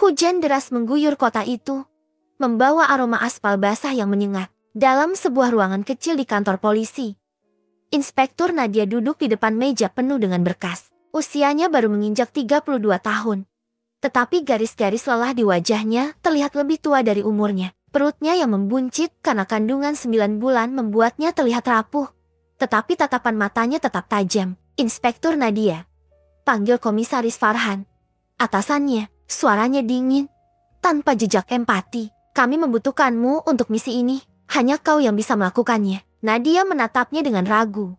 Hujan deras mengguyur kota itu, membawa aroma aspal basah yang menyengat. Dalam sebuah ruangan kecil di kantor polisi, Inspektur Nadia duduk di depan meja penuh dengan berkas. Usianya baru menginjak 32 tahun. Tetapi garis-garis lelah di wajahnya terlihat lebih tua dari umurnya. Perutnya yang membuncit karena kandungan 9 bulan membuatnya terlihat rapuh. Tetapi tatapan matanya tetap tajam. Inspektur Nadia, panggil Komisaris Farhan. Atasannya, suaranya dingin, tanpa jejak empati. Kami membutuhkanmu untuk misi ini. Hanya kau yang bisa melakukannya. Nadia menatapnya dengan ragu,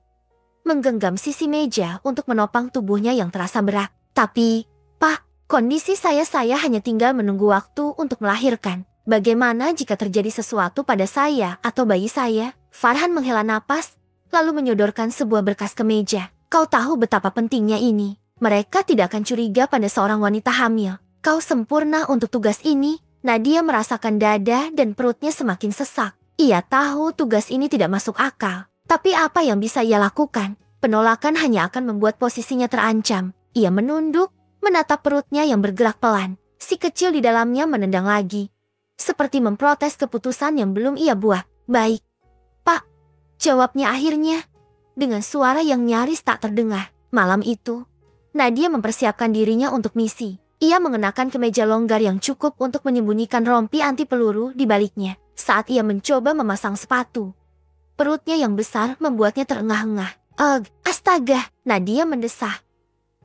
menggenggam sisi meja untuk menopang tubuhnya yang terasa berat. Tapi, Pak, kondisi saya hanya tinggal menunggu waktu untuk melahirkan. Bagaimana jika terjadi sesuatu pada saya atau bayi saya? Farhan menghela napas, lalu menyodorkan sebuah berkas ke meja. Kau tahu betapa pentingnya ini. Mereka tidak akan curiga pada seorang wanita hamil. Kau sempurna untuk tugas ini. Nadia merasakan dada dan perutnya semakin sesak. Ia tahu tugas ini tidak masuk akal. Tapi apa yang bisa ia lakukan? Penolakan hanya akan membuat posisinya terancam. Ia menunduk, menatap perutnya yang bergerak pelan. Si kecil di dalamnya menendang lagi, seperti memprotes keputusan yang belum ia buat. Baik, Pak, jawabnya akhirnya, dengan suara yang nyaris tak terdengar. Malam itu, Nadia mempersiapkan dirinya untuk misi. Ia mengenakan kemeja longgar yang cukup untuk menyembunyikan rompi anti peluru di baliknya. Saat ia mencoba memasang sepatu, perutnya yang besar membuatnya terengah-engah. Astaga, Nadia mendesah.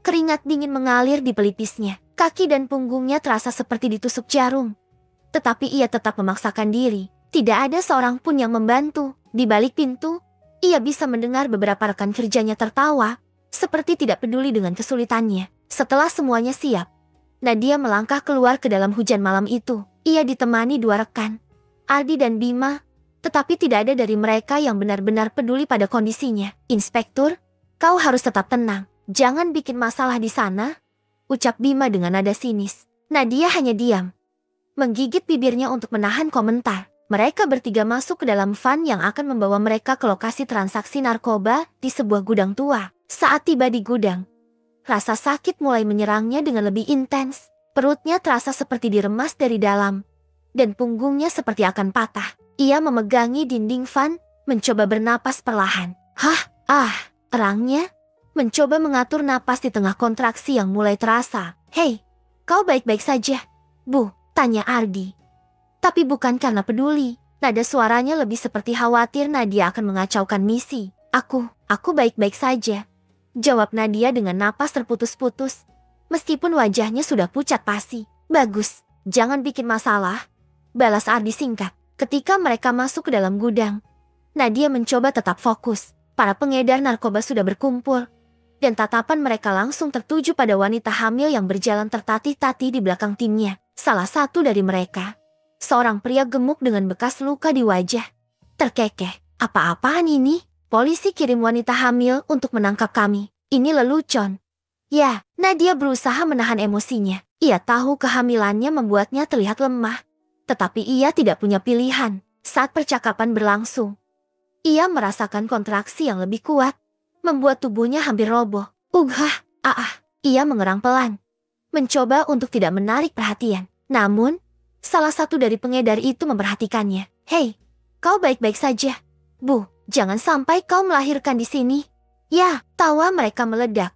Keringat dingin mengalir di pelipisnya. Kaki dan punggungnya terasa seperti ditusuk jarum. Tetapi ia tetap memaksakan diri. Tidak ada seorang pun yang membantu. Di balik pintu, ia bisa mendengar beberapa rekan kerjanya tertawa, seperti tidak peduli dengan kesulitannya. Setelah semuanya siap, Nadia melangkah keluar ke dalam hujan malam itu. Ia ditemani 2 rekan, Ardi dan Bima, tetapi tidak ada dari mereka yang benar-benar peduli pada kondisinya. Inspektur, kau harus tetap tenang. Jangan bikin masalah di sana, ucap Bima dengan nada sinis. Nadia hanya diam, menggigit bibirnya untuk menahan komentar. Mereka bertiga masuk ke dalam van yang akan membawa mereka ke lokasi transaksi narkoba di sebuah gudang tua. Saat tiba di gudang, rasa sakit mulai menyerangnya dengan lebih intens. Perutnya terasa seperti diremas dari dalam, dan punggungnya seperti akan patah. Ia memegangi dinding van, mencoba bernapas perlahan. Erangnya, mencoba mengatur napas di tengah kontraksi yang mulai terasa. Hei, kau baik-baik saja, Bu? Tanya Ardi. Tapi bukan karena peduli. Nada suaranya lebih seperti khawatir Nadia akan mengacaukan misi. Aku baik-baik saja, jawab Nadia dengan napas terputus-putus, meskipun wajahnya sudah pucat pasi. Bagus, jangan bikin masalah, balas Ardi singkat. Ketika mereka masuk ke dalam gudang, Nadia mencoba tetap fokus. Para pengedar narkoba sudah berkumpul, dan tatapan mereka langsung tertuju pada wanita hamil yang berjalan tertatih-tatih di belakang timnya. Salah satu dari mereka, seorang pria gemuk dengan bekas luka di wajah, terkekeh. Apa-apaan ini? Polisi kirim wanita hamil untuk menangkap kami. Ini lelucon. Ya, Nadia berusaha menahan emosinya. Ia tahu kehamilannya membuatnya terlihat lemah, tetapi ia tidak punya pilihan. Saat percakapan berlangsung, ia merasakan kontraksi yang lebih kuat, membuat tubuhnya hampir roboh. Ia mengerang pelan, mencoba untuk tidak menarik perhatian. Namun, salah satu dari pengedar itu memperhatikannya. Hei, kau baik-baik saja, Bu? Jangan sampai kau melahirkan di sini. Ya, tawa mereka meledak.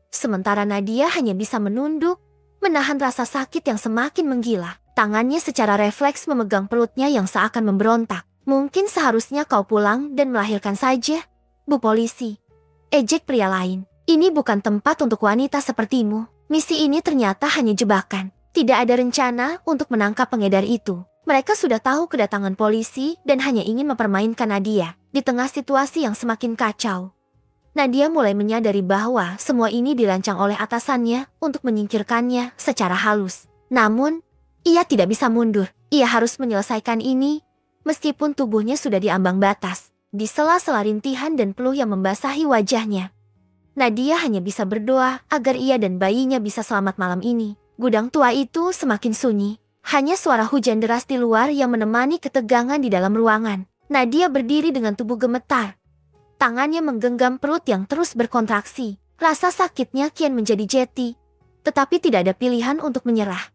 Sementara Nadia hanya bisa menunduk, menahan rasa sakit yang semakin menggila. Tangannya secara refleks memegang perutnya yang seakan memberontak. Mungkin seharusnya kau pulang dan melahirkan saja, Bu Polisi, ejek pria lain. Ini bukan tempat untuk wanita sepertimu. Misi ini ternyata hanya jebakan. Tidak ada rencana untuk menangkap pengedar itu. Mereka sudah tahu kedatangan polisi dan hanya ingin mempermainkan Nadia. Di tengah situasi yang semakin kacau, Nadia mulai menyadari bahwa semua ini dirancang oleh atasannya untuk menyingkirkannya secara halus. Namun, ia tidak bisa mundur. Ia harus menyelesaikan ini, meskipun tubuhnya sudah di ambang batas. Di sela-sela rintihan dan peluh yang membasahi wajahnya, Nadia hanya bisa berdoa agar ia dan bayinya bisa selamat malam ini. Gudang tua itu semakin sunyi. Hanya suara hujan deras di luar yang menemani ketegangan di dalam ruangan. Nadia berdiri dengan tubuh gemetar. Tangannya menggenggam perut yang terus berkontraksi. Rasa sakitnya kian menjadi jeti. Tetapi tidak ada pilihan untuk menyerah.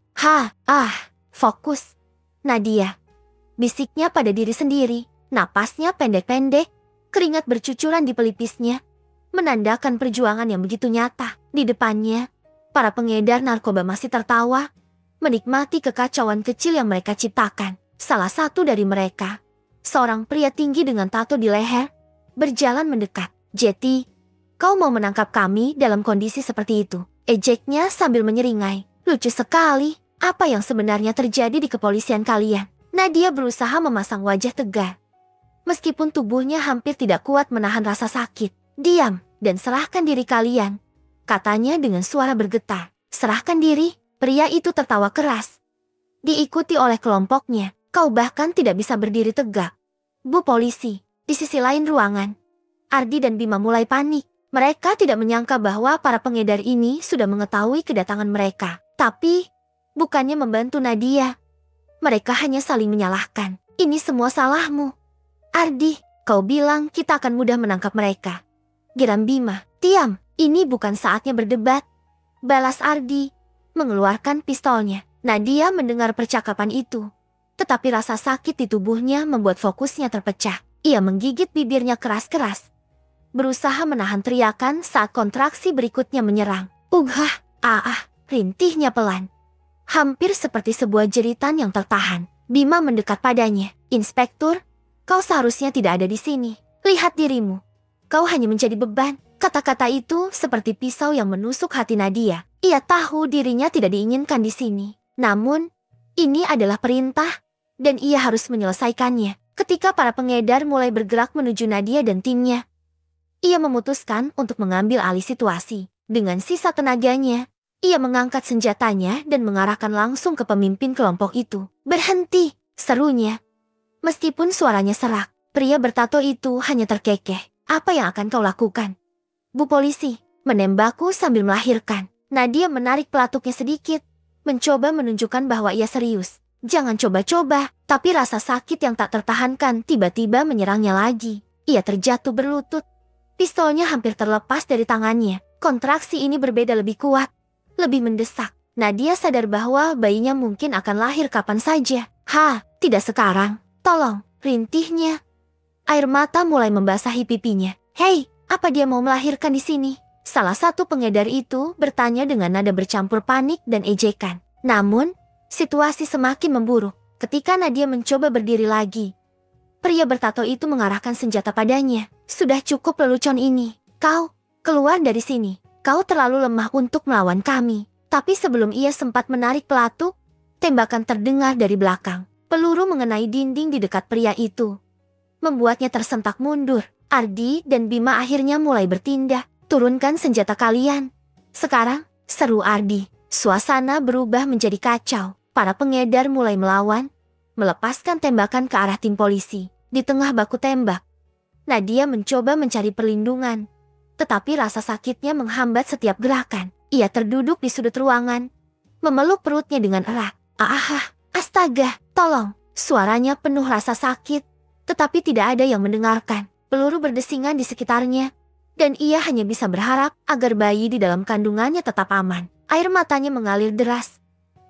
Fokus. Nadia. Bisiknya pada diri sendiri. Napasnya pendek-pendek. Keringat bercucuran di pelipisnya. Menandakan perjuangan yang begitu nyata. Di depannya, para pengedar narkoba masih tertawa. Menikmati kekacauan kecil yang mereka ciptakan. Salah satu dari mereka, seorang pria tinggi dengan tato di leher, berjalan mendekat. Jetty, kau mau menangkap kami dalam kondisi seperti itu? Ejeknya sambil menyeringai. Lucu sekali. Apa yang sebenarnya terjadi di kepolisian kalian? Nadia berusaha memasang wajah tegar. Meskipun tubuhnya hampir tidak kuat menahan rasa sakit. Diam dan serahkan diri kalian, katanya dengan suara bergetar. Serahkan diri? Pria itu tertawa keras. Diikuti oleh kelompoknya. Kau bahkan tidak bisa berdiri tegak. Bu polisi, di sisi lain ruangan, Ardi dan Bima mulai panik. Mereka tidak menyangka bahwa para pengedar ini sudah mengetahui kedatangan mereka. Tapi, bukannya membantu Nadia. Mereka hanya saling menyalahkan. Ini semua salahmu. Ardi, kau bilang kita akan mudah menangkap mereka. Geram Bima. Diam, ini bukan saatnya berdebat. Balas Ardi, mengeluarkan pistolnya. Nadia mendengar percakapan itu. Tetapi rasa sakit di tubuhnya membuat fokusnya terpecah. Ia menggigit bibirnya keras-keras. Berusaha menahan teriakan saat kontraksi berikutnya menyerang. Rintihnya pelan. Hampir seperti sebuah jeritan yang tertahan. Bima mendekat padanya. Inspektur, kau seharusnya tidak ada di sini. Lihat dirimu. Kau hanya menjadi beban. Kata-kata itu seperti pisau yang menusuk hati Nadia. Ia tahu dirinya tidak diinginkan di sini. Namun, ini adalah perintah, dan ia harus menyelesaikannya. Ketika para pengedar mulai bergerak menuju Nadia dan timnya, ia memutuskan untuk mengambil alih situasi. Dengan sisa tenaganya, ia mengangkat senjatanya dan mengarahkan langsung ke pemimpin kelompok itu. Berhenti, serunya. Meskipun suaranya serak, pria bertato itu hanya terkekeh. Apa yang akan kau lakukan? Bu polisi, menembakku sambil melahirkan. Nadia menarik pelatuknya sedikit, mencoba menunjukkan bahwa ia serius. Jangan coba-coba, tapi rasa sakit yang tak tertahankan tiba-tiba menyerangnya lagi. Ia terjatuh berlutut. Pistolnya hampir terlepas dari tangannya. Kontraksi ini berbeda lebih kuat, lebih mendesak. Nadia sadar bahwa bayinya mungkin akan lahir kapan saja. Tidak sekarang. Tolong, rintihnya. Air mata mulai membasahi pipinya. Hei, apa dia mau melahirkan di sini? Salah satu pengedar itu bertanya dengan nada bercampur panik dan ejekan. Namun, situasi semakin memburuk. Ketika Nadia mencoba berdiri lagi, pria bertato itu mengarahkan senjata padanya. Sudah cukup lelucon ini. Kau, keluar dari sini. Kau terlalu lemah untuk melawan kami. Tapi sebelum ia sempat menarik pelatuk, tembakan terdengar dari belakang. Peluru mengenai dinding di dekat pria itu, membuatnya tersentak mundur. Ardi dan Bima akhirnya mulai bertindak. Turunkan senjata kalian. Sekarang, seru Ardi. Suasana berubah menjadi kacau. Para pengedar mulai melawan, melepaskan tembakan ke arah tim polisi. Di tengah baku tembak, Nadia mencoba mencari perlindungan. Tetapi rasa sakitnya menghambat setiap gerakan. Ia terduduk di sudut ruangan, memeluk perutnya dengan erat. Astaga, tolong. Suaranya penuh rasa sakit, tetapi tidak ada yang mendengarkan. Peluru berdesingan di sekitarnya, dan ia hanya bisa berharap agar bayi di dalam kandungannya tetap aman. Air matanya mengalir deras.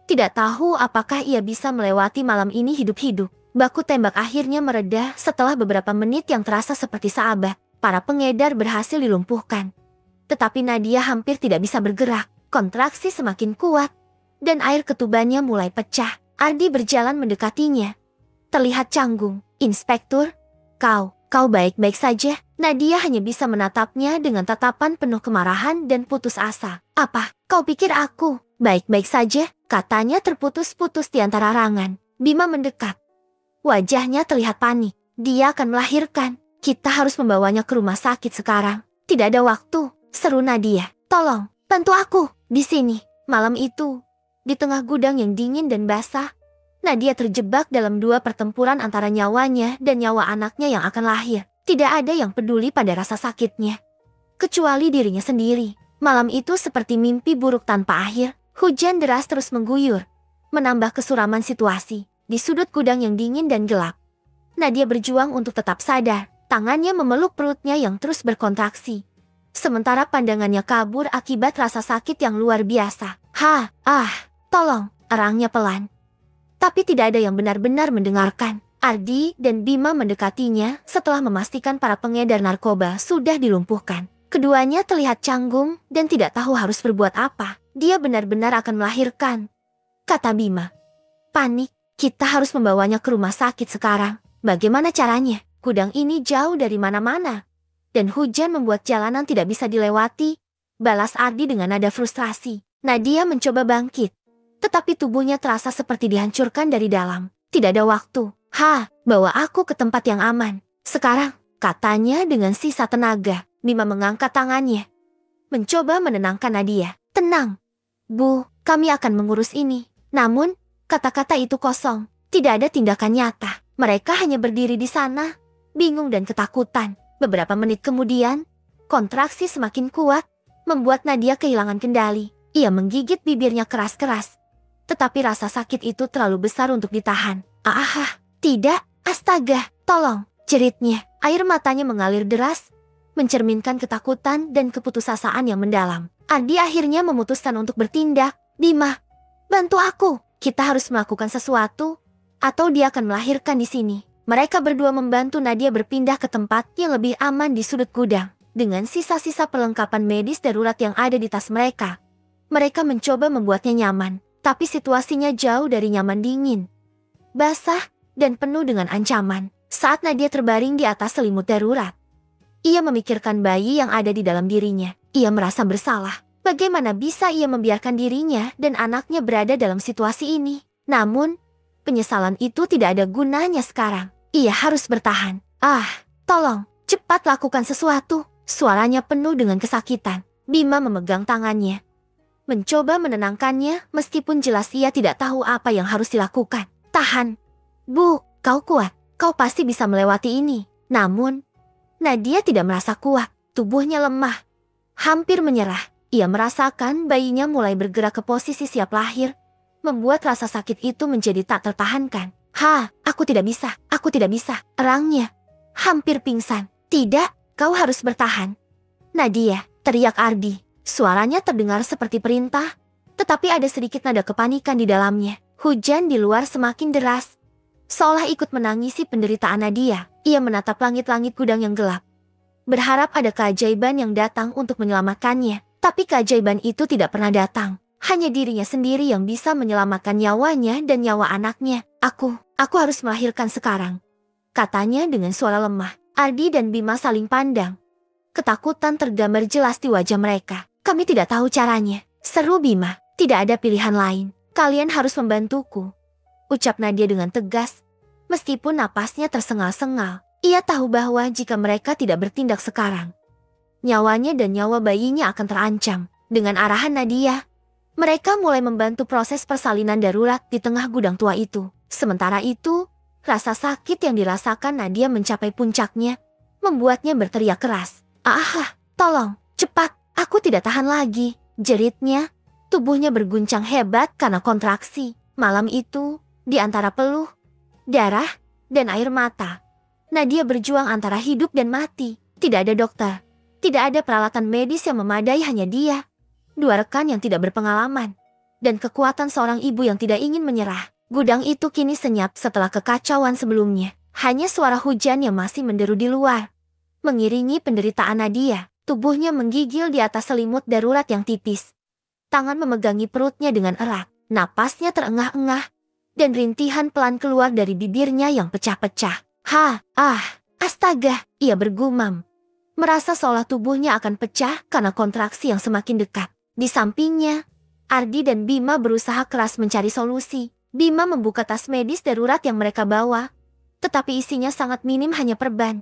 Tidak tahu apakah ia bisa melewati malam ini hidup-hidup. Baku tembak akhirnya mereda setelah beberapa menit yang terasa seperti sahabat. Para pengedar berhasil dilumpuhkan. Tetapi Nadia hampir tidak bisa bergerak. Kontraksi semakin kuat, dan air ketubannya mulai pecah. Ardi berjalan mendekatinya. Terlihat canggung. Inspektur, kau baik-baik saja? Nadia hanya bisa menatapnya dengan tatapan penuh kemarahan dan putus asa. Apa, kau pikir aku baik-baik saja? Katanya terputus-putus di antara rangan. Bima mendekat. Wajahnya terlihat panik. Dia akan melahirkan. Kita harus membawanya ke rumah sakit sekarang. Tidak ada waktu, seru Nadia. Tolong, bantu aku. Di sini, malam itu, di tengah gudang yang dingin dan basah, Nadia terjebak dalam dua pertempuran antara nyawanya dan nyawa anaknya yang akan lahir. Tidak ada yang peduli pada rasa sakitnya, kecuali dirinya sendiri. Malam itu seperti mimpi buruk tanpa akhir. Hujan deras terus mengguyur, menambah kesuraman situasi. Di sudut gudang yang dingin dan gelap, Nadia berjuang untuk tetap sadar. Tangannya memeluk perutnya yang terus berkontraksi, sementara pandangannya kabur akibat rasa sakit yang luar biasa. Tolong, erangnya pelan. Tapi tidak ada yang benar-benar mendengarkan. Ardi dan Bima mendekatinya setelah memastikan para pengedar narkoba sudah dilumpuhkan. Keduanya terlihat canggung dan tidak tahu harus berbuat apa. Dia benar-benar akan melahirkan, kata Bima. Panik, kita harus membawanya ke rumah sakit sekarang. Bagaimana caranya? Gudang ini jauh dari mana-mana. Dan hujan membuat jalanan tidak bisa dilewati, balas Ardi dengan nada frustrasi. Nadia mencoba bangkit, tetapi tubuhnya terasa seperti dihancurkan dari dalam. Tidak ada waktu. Bawa aku ke tempat yang aman. Sekarang, katanya dengan sisa tenaga. Bima mengangkat tangannya, mencoba menenangkan Nadia. Tenang, Bu, kami akan mengurus ini. Namun, kata-kata itu kosong. Tidak ada tindakan nyata. Mereka hanya berdiri di sana, bingung dan ketakutan. Beberapa menit kemudian, kontraksi semakin kuat, membuat Nadia kehilangan kendali. Ia menggigit bibirnya keras-keras. Tetapi rasa sakit itu terlalu besar untuk ditahan. Tidak, astaga, tolong, jeritnya. Air matanya mengalir deras, mencerminkan ketakutan dan keputusasaan yang mendalam. Ardi akhirnya memutuskan untuk bertindak. Bima, bantu aku. Kita harus melakukan sesuatu, atau dia akan melahirkan di sini. Mereka berdua membantu Nadia berpindah ke tempat yang lebih aman di sudut gudang. Dengan sisa-sisa perlengkapan medis darurat yang ada di tas mereka, mereka mencoba membuatnya nyaman. Tapi situasinya jauh dari nyaman, dingin, basah, dan penuh dengan ancaman. Saat Nadia terbaring di atas selimut darurat, ia memikirkan bayi yang ada di dalam dirinya. Ia merasa bersalah. Bagaimana bisa ia membiarkan dirinya dan anaknya berada dalam situasi ini? Namun, penyesalan itu tidak ada gunanya sekarang. Ia harus bertahan. Tolong, cepat lakukan sesuatu. Suaranya penuh dengan kesakitan. Bima memegang tangannya, mencoba menenangkannya meskipun jelas ia tidak tahu apa yang harus dilakukan. Tahan. Bu, kau kuat. Kau pasti bisa melewati ini. Namun, Nadia tidak merasa kuat. Tubuhnya lemah, hampir menyerah. Ia merasakan bayinya mulai bergerak ke posisi siap lahir, membuat rasa sakit itu menjadi tak tertahankan. Aku tidak bisa. Erangnya hampir pingsan. Tidak, kau harus bertahan. Nadia, teriak Ardi. Suaranya terdengar seperti perintah, tetapi ada sedikit nada kepanikan di dalamnya. Hujan di luar semakin deras, seolah ikut menangisi penderitaan Nadia. Ia menatap langit-langit gudang yang gelap, berharap ada keajaiban yang datang untuk menyelamatkannya. Tapi keajaiban itu tidak pernah datang. Hanya dirinya sendiri yang bisa menyelamatkan nyawanya dan nyawa anaknya. Aku harus melahirkan sekarang, katanya dengan suara lemah. Ardi dan Bima saling pandang. Ketakutan tergambar jelas di wajah mereka. Kami tidak tahu caranya, seru Bima. Tidak ada pilihan lain. Kalian harus membantuku, ucap Nadia dengan tegas, meskipun napasnya tersengal-sengal. Ia tahu bahwa jika mereka tidak bertindak sekarang, nyawanya dan nyawa bayinya akan terancam. Dengan arahan Nadia, mereka mulai membantu proses persalinan darurat di tengah gudang tua itu. Sementara itu, rasa sakit yang dirasakan Nadia mencapai puncaknya, membuatnya berteriak keras. Tolong, cepat, aku tidak tahan lagi, jeritnya. Tubuhnya berguncang hebat karena kontraksi. Malam itu, di antara peluh, darah, dan air mata, Nadia berjuang antara hidup dan mati. Tidak ada dokter, tidak ada peralatan medis yang memadai, hanya dia, dua rekan yang tidak berpengalaman, dan kekuatan seorang ibu yang tidak ingin menyerah. Gudang itu kini senyap setelah kekacauan sebelumnya. Hanya suara hujan yang masih menderu di luar mengiringi penderitaan Nadia. Tubuhnya menggigil di atas selimut darurat yang tipis. Tangan memegangi perutnya dengan erat. Napasnya terengah-engah, dan rintihan pelan keluar dari bibirnya yang pecah-pecah. Astaga, ia bergumam, merasa seolah tubuhnya akan pecah karena kontraksi yang semakin dekat. Di sampingnya, Ardi dan Bima berusaha keras mencari solusi. Bima membuka tas medis darurat yang mereka bawa, tetapi isinya sangat minim, hanya perban,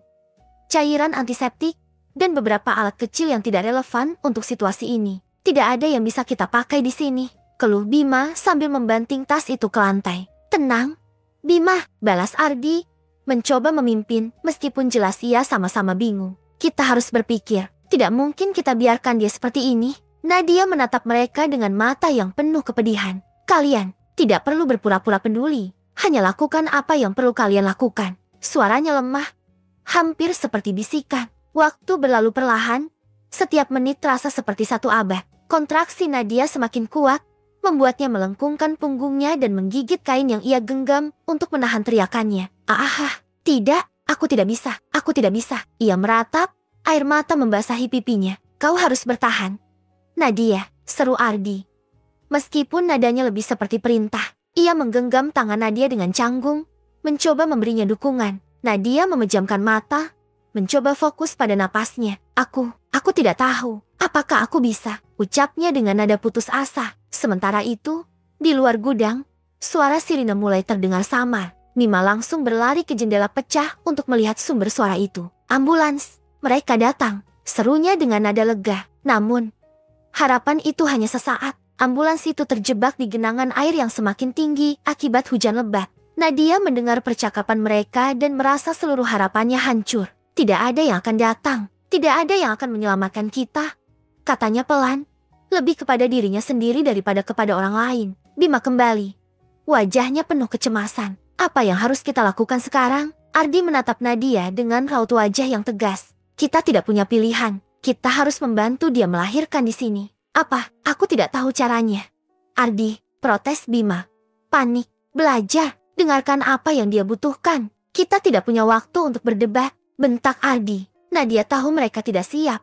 cairan antiseptik, dan beberapa alat kecil yang tidak relevan untuk situasi ini. Tidak ada yang bisa kita pakai di sini, keluh Bima sambil membanting tas itu ke lantai. Tenang, Bima, balas Ardi, mencoba memimpin meskipun jelas ia sama-sama bingung. Kita harus berpikir, tidak mungkin kita biarkan dia seperti ini. Nadia menatap mereka dengan mata yang penuh kepedihan. Kalian tidak perlu berpura-pura peduli, hanya lakukan apa yang perlu kalian lakukan. Suaranya lemah, hampir seperti bisikan. Waktu berlalu perlahan, setiap menit terasa seperti satu abad. Kontraksi Nadia semakin kuat, membuatnya melengkungkan punggungnya dan menggigit kain yang ia genggam untuk menahan teriakannya. Tidak, aku tidak bisa, aku tidak bisa. Ia meratap, air mata membasahi pipinya. Kau harus bertahan. Nadia, seru Ardi. Meskipun nadanya lebih seperti perintah, ia menggenggam tangan Nadia dengan canggung, mencoba memberinya dukungan. Nadia memejamkan mata, mencoba fokus pada napasnya. Aku tidak tahu, apakah aku bisa, ucapnya dengan nada putus asa. Sementara itu, di luar gudang, suara sirine mulai terdengar samar. Mima langsung berlari ke jendela pecah untuk melihat sumber suara itu. Ambulans, mereka datang, serunya dengan nada lega. Namun, harapan itu hanya sesaat. Ambulans itu terjebak di genangan air yang semakin tinggi akibat hujan lebat. Nadia mendengar percakapan mereka dan merasa seluruh harapannya hancur. Tidak ada yang akan datang, tidak ada yang akan menyelamatkan kita, katanya pelan. Lebih kepada dirinya sendiri daripada kepada orang lain. Bima kembali. Wajahnya penuh kecemasan. Apa yang harus kita lakukan sekarang? Ardi menatap Nadia dengan raut wajah yang tegas. Kita tidak punya pilihan. Kita harus membantu dia melahirkan di sini. Apa? Aku tidak tahu caranya. Ardi, protes Bima. Panik. Belajar. Dengarkan apa yang dia butuhkan. Kita tidak punya waktu untuk berdebat. Bentak Ardi. Nadia tahu mereka tidak siap.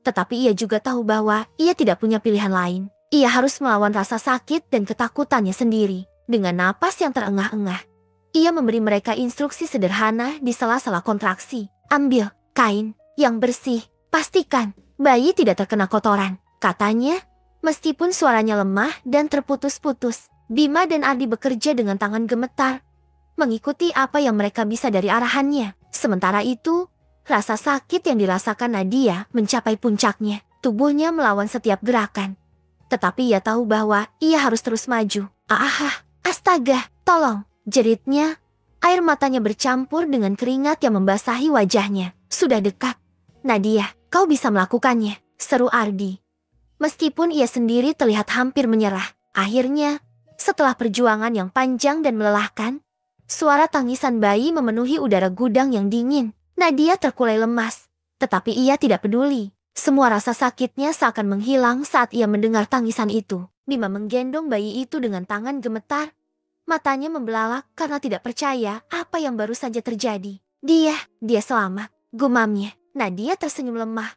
Tetapi ia juga tahu bahwa ia tidak punya pilihan lain. Ia harus melawan rasa sakit dan ketakutannya sendiri. Dengan napas yang terengah-engah, ia memberi mereka instruksi sederhana di sela-sela kontraksi. Ambil kain yang bersih, pastikan bayi tidak terkena kotoran, katanya. Meskipun suaranya lemah dan terputus-putus, Bima dan Ardi bekerja dengan tangan gemetar, mengikuti apa yang mereka bisa dari arahannya. Sementara itu, rasa sakit yang dirasakan Nadia mencapai puncaknya. Tubuhnya melawan setiap gerakan. Tetapi ia tahu bahwa ia harus terus maju. Astaga, tolong, jeritnya. Air matanya bercampur dengan keringat yang membasahi wajahnya. Sudah dekat. Nadia, kau bisa melakukannya, seru Ardi. Meskipun ia sendiri terlihat hampir menyerah. Akhirnya, setelah perjuangan yang panjang dan melelahkan, suara tangisan bayi memenuhi udara gudang yang dingin. Nadia terkulai lemas, tetapi ia tidak peduli. Semua rasa sakitnya seakan menghilang saat ia mendengar tangisan itu. Bima menggendong bayi itu dengan tangan gemetar. Matanya membelalak karena tidak percaya apa yang baru saja terjadi. Dia selamat, gumamnya. Nadia tersenyum lemah,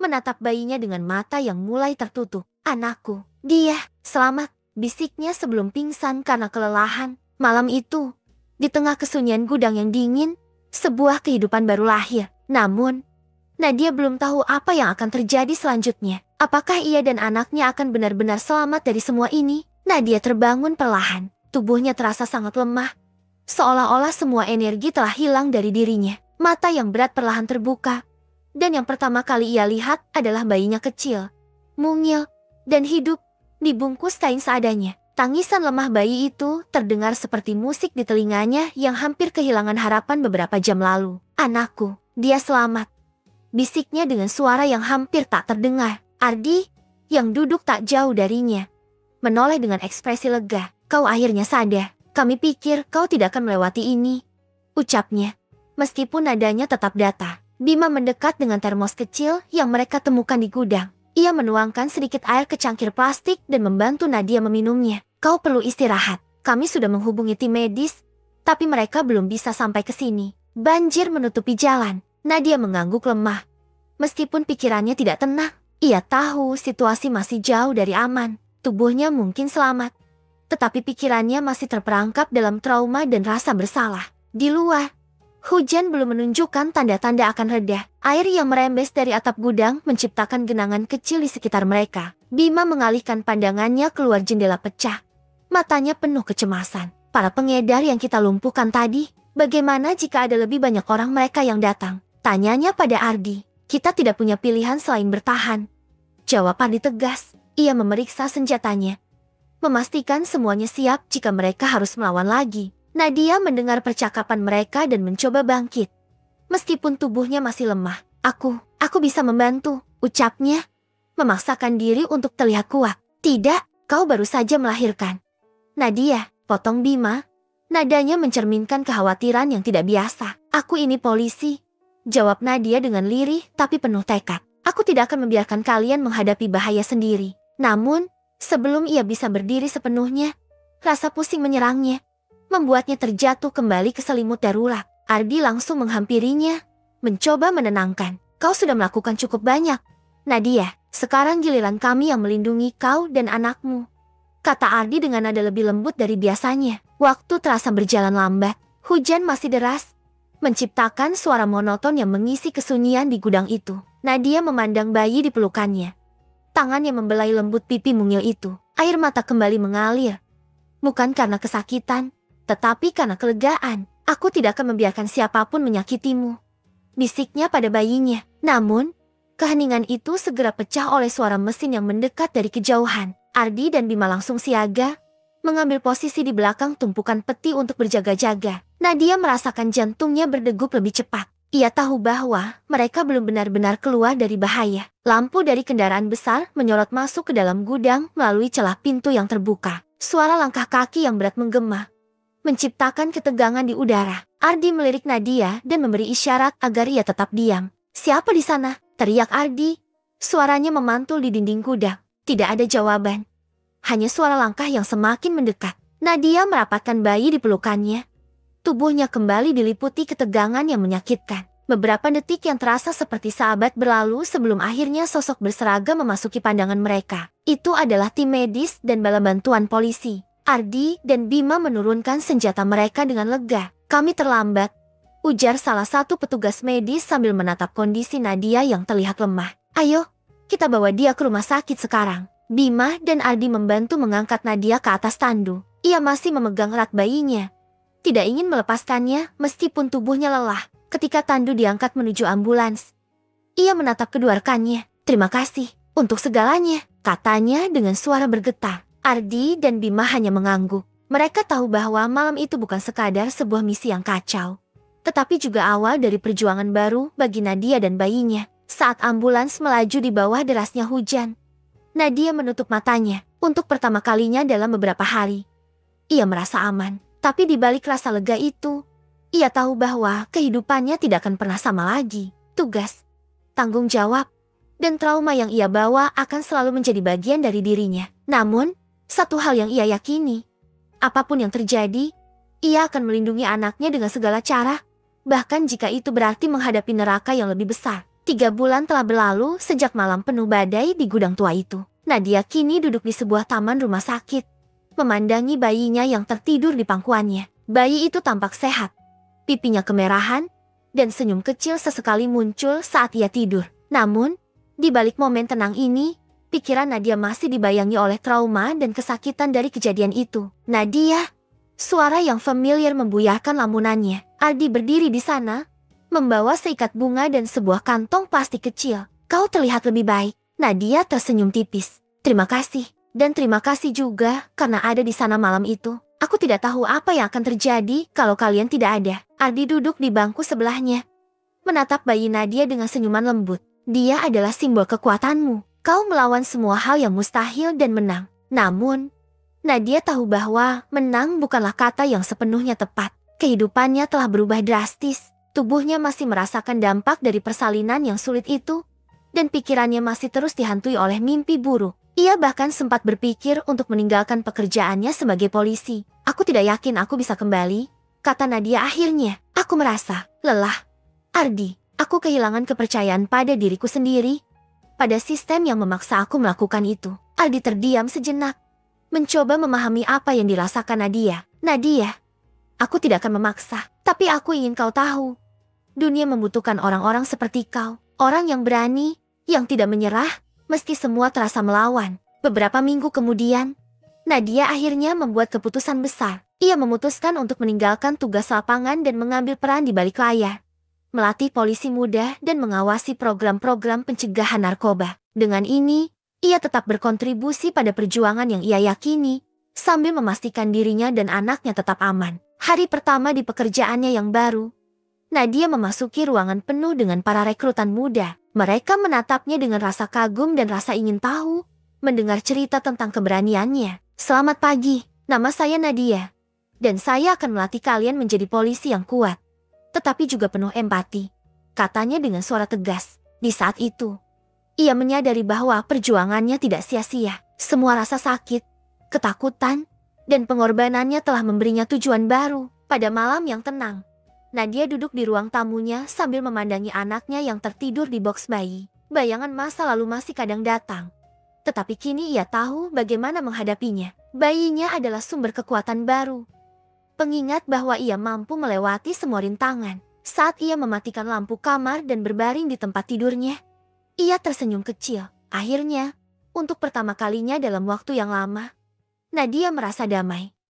menatap bayinya dengan mata yang mulai tertutup. Anakku, dia selamat, bisiknya sebelum pingsan karena kelelahan. Malam itu, di tengah kesunyian gudang yang dingin, sebuah kehidupan baru lahir. Namun, Nadia belum tahu apa yang akan terjadi selanjutnya. Apakah ia dan anaknya akan benar-benar selamat dari semua ini? Nadia terbangun perlahan. Tubuhnya terasa sangat lemah. Seolah-olah semua energi telah hilang dari dirinya. Mata yang berat perlahan terbuka. Dan yang pertama kali ia lihat adalah bayinya kecil, mungil, dan hidup, dibungkus kain seadanya. Tangisan lemah bayi itu terdengar seperti musik di telinganya yang hampir kehilangan harapan beberapa jam lalu. Anakku, dia selamat, bisiknya dengan suara yang hampir tak terdengar. Ardi, yang duduk tak jauh darinya, menoleh dengan ekspresi lega. Kau akhirnya sadar, kami pikir kau tidak akan melewati ini, ucapnya. Meskipun nadanya tetap datar, Bima mendekat dengan termos kecil yang mereka temukan di gudang. Ia menuangkan sedikit air ke cangkir plastik dan membantu Nadia meminumnya. Kau perlu istirahat. Kami sudah menghubungi tim medis, tapi mereka belum bisa sampai ke sini. Banjir menutupi jalan. Nadia mengangguk lemah. Meskipun pikirannya tidak tenang, ia tahu situasi masih jauh dari aman. Tubuhnya mungkin selamat, tetapi pikirannya masih terperangkap dalam trauma dan rasa bersalah. Di luar, hujan belum menunjukkan tanda-tanda akan reda. Air yang merembes dari atap gudang menciptakan genangan kecil di sekitar mereka. Bima mengalihkan pandangannya keluar jendela pecah. Matanya penuh kecemasan. Para pengedar yang kita lumpuhkan tadi, bagaimana jika ada lebih banyak orang mereka yang datang? Tanyanya pada Ardi. Kita tidak punya pilihan selain bertahan, jawab Ardi tegas. Ia memeriksa senjatanya, memastikan semuanya siap jika mereka harus melawan lagi. Nadia mendengar percakapan mereka dan mencoba bangkit. Meskipun tubuhnya masih lemah, aku bisa membantu, ucapnya, memaksakan diri untuk terlihat kuat. Tidak, kau baru saja melahirkan. Nadia, potong Bima. Nadanya mencerminkan kekhawatiran yang tidak biasa. Aku ini polisi, jawab Nadia dengan lirih tapi penuh tekad. Aku tidak akan membiarkan kalian menghadapi bahaya sendiri. Namun, Sebelum ia bisa berdiri sepenuhnya, rasa pusing menyerangnya, membuatnya terjatuh kembali ke selimut darurat. Ardi langsung menghampirinya, mencoba menenangkan. Kau sudah melakukan cukup banyak, Nadia. Sekarang giliran kami yang melindungi kau dan anakmu, kata Ardi dengan nada lebih lembut dari biasanya. Waktu terasa berjalan lambat. Hujan masih deras, menciptakan suara monoton yang mengisi kesunyian di gudang itu. Nadia memandang bayi di pelukannya. Tangannya membelai lembut pipi mungil itu. Air mata kembali mengalir. Bukan karena kesakitan, tetapi karena kelegaan. Aku tidak akan membiarkan siapapun menyakitimu, bisiknya pada bayinya. Namun, keheningan itu segera pecah oleh suara mesin yang mendekat dari kejauhan. Ardi dan Bima langsung siaga, mengambil posisi di belakang tumpukan peti untuk berjaga-jaga. Nadia merasakan jantungnya berdegup lebih cepat. Ia tahu bahwa mereka belum benar-benar keluar dari bahaya. Lampu dari kendaraan besar menyorot masuk ke dalam gudang melalui celah pintu yang terbuka. Suara langkah kaki yang berat menggema, menciptakan ketegangan di udara. Ardi melirik Nadia dan memberi isyarat agar ia tetap diam. "Siapa di sana?" teriak Ardi. Suaranya memantul di dinding gudang. Tidak ada jawaban. Hanya suara langkah yang semakin mendekat. Nadia merapatkan bayi di pelukannya. Tubuhnya kembali diliputi ketegangan yang menyakitkan. Beberapa detik yang terasa seperti sahabat berlalu sebelum akhirnya sosok berseragam memasuki pandangan mereka. Itu adalah tim medis dan bala bantuan polisi. Ardi dan Bima menurunkan senjata mereka dengan lega. "Kami terlambat," ujar salah satu petugas medis sambil menatap kondisi Nadia yang terlihat lemah. "Ayo, kita bawa dia ke rumah sakit sekarang." Bima dan Ardi membantu mengangkat Nadia ke atas tandu. Ia masih memegang erat bayinya, tidak ingin melepaskannya meskipun tubuhnya lelah. Ketika tandu diangkat menuju ambulans, ia menatap kedua rekannya. "Terima kasih untuk segalanya," katanya dengan suara bergetar. Ardi dan Bima hanya mengangguk. Mereka tahu bahwa malam itu bukan sekadar sebuah misi yang kacau, tetapi juga awal dari perjuangan baru bagi Nadia dan bayinya. Saat ambulans melaju di bawah derasnya hujan, Nadia menutup matanya. Untuk pertama kalinya dalam beberapa hari, ia merasa aman. Tapi di balik rasa lega itu, ia tahu bahwa kehidupannya tidak akan pernah sama lagi. Tugas, tanggung jawab, dan trauma yang ia bawa akan selalu menjadi bagian dari dirinya. Namun, satu hal yang ia yakini, apapun yang terjadi, ia akan melindungi anaknya dengan segala cara, bahkan jika itu berarti menghadapi neraka yang lebih besar. 3 bulan telah berlalu sejak malam penuh badai di gudang tua itu. Nadia kini duduk di sebuah taman rumah sakit, memandangi bayinya yang tertidur di pangkuannya. Bayi itu tampak sehat, pipinya kemerahan, dan senyum kecil sesekali muncul saat ia tidur. Namun, di balik momen tenang ini, pikiran Nadia masih dibayangi oleh trauma dan kesakitan dari kejadian itu. "Nadia!" Suara yang familiar membuyarkan lamunannya. Ardi berdiri di sana, membawa seikat bunga dan sebuah kantong plastik kecil. "Kau terlihat lebih baik." Nadia tersenyum tipis. "Terima kasih. Dan terima kasih juga karena ada di sana malam itu. Aku tidak tahu apa yang akan terjadi kalau kalian tidak ada." Ardi duduk di bangku sebelahnya, menatap bayi Nadia dengan senyuman lembut. "Dia adalah simbol kekuatanmu. Kau melawan semua hal yang mustahil dan menang." Namun, Nadia tahu bahwa menang bukanlah kata yang sepenuhnya tepat. Kehidupannya telah berubah drastis. Tubuhnya masih merasakan dampak dari persalinan yang sulit itu, dan pikirannya masih terus dihantui oleh mimpi buruk. Ia bahkan sempat berpikir untuk meninggalkan pekerjaannya sebagai polisi. "Aku tidak yakin aku bisa kembali," kata Nadia akhirnya. "Aku merasa lelah, Ardi. Aku kehilangan kepercayaan pada diriku sendiri, pada sistem yang memaksa aku melakukan itu." Ardi terdiam sejenak, mencoba memahami apa yang dirasakan Nadia. "Nadia, aku tidak akan memaksa, tapi aku ingin kau tahu. Dunia membutuhkan orang-orang seperti kau. Orang yang berani, yang tidak menyerah, meski semua terasa melawan." Beberapa minggu kemudian, Nadia akhirnya membuat keputusan besar. Ia memutuskan untuk meninggalkan tugas lapangan dan mengambil peran di balik layar, melatih polisi muda dan mengawasi program-program pencegahan narkoba. Dengan ini, ia tetap berkontribusi pada perjuangan yang ia yakini, sambil memastikan dirinya dan anaknya tetap aman. Hari pertama di pekerjaannya yang baru, Nadia memasuki ruangan penuh dengan para rekrutan muda. Mereka menatapnya dengan rasa kagum dan rasa ingin tahu, mendengar cerita tentang keberaniannya. "Selamat pagi, nama saya Nadia, dan saya akan melatih kalian menjadi polisi yang kuat, tetapi juga penuh empati," katanya dengan suara tegas. Di saat itu, ia menyadari bahwa perjuangannya tidak sia-sia. Semua rasa sakit, ketakutan, dan pengorbanannya telah memberinya tujuan baru. Pada malam yang tenang, Nadia duduk di ruang tamunya sambil memandangi anaknya yang tertidur di boks bayi. Bayangan masa lalu masih kadang datang. Tetapi kini ia tahu bagaimana menghadapinya. Bayinya adalah sumber kekuatan baru. Pengingat bahwa ia mampu melewati semua rintangan. Saat ia mematikan lampu kamar dan berbaring di tempat tidurnya, ia tersenyum kecil. Akhirnya, untuk pertama kalinya dalam waktu yang lama, Nadia merasa damai.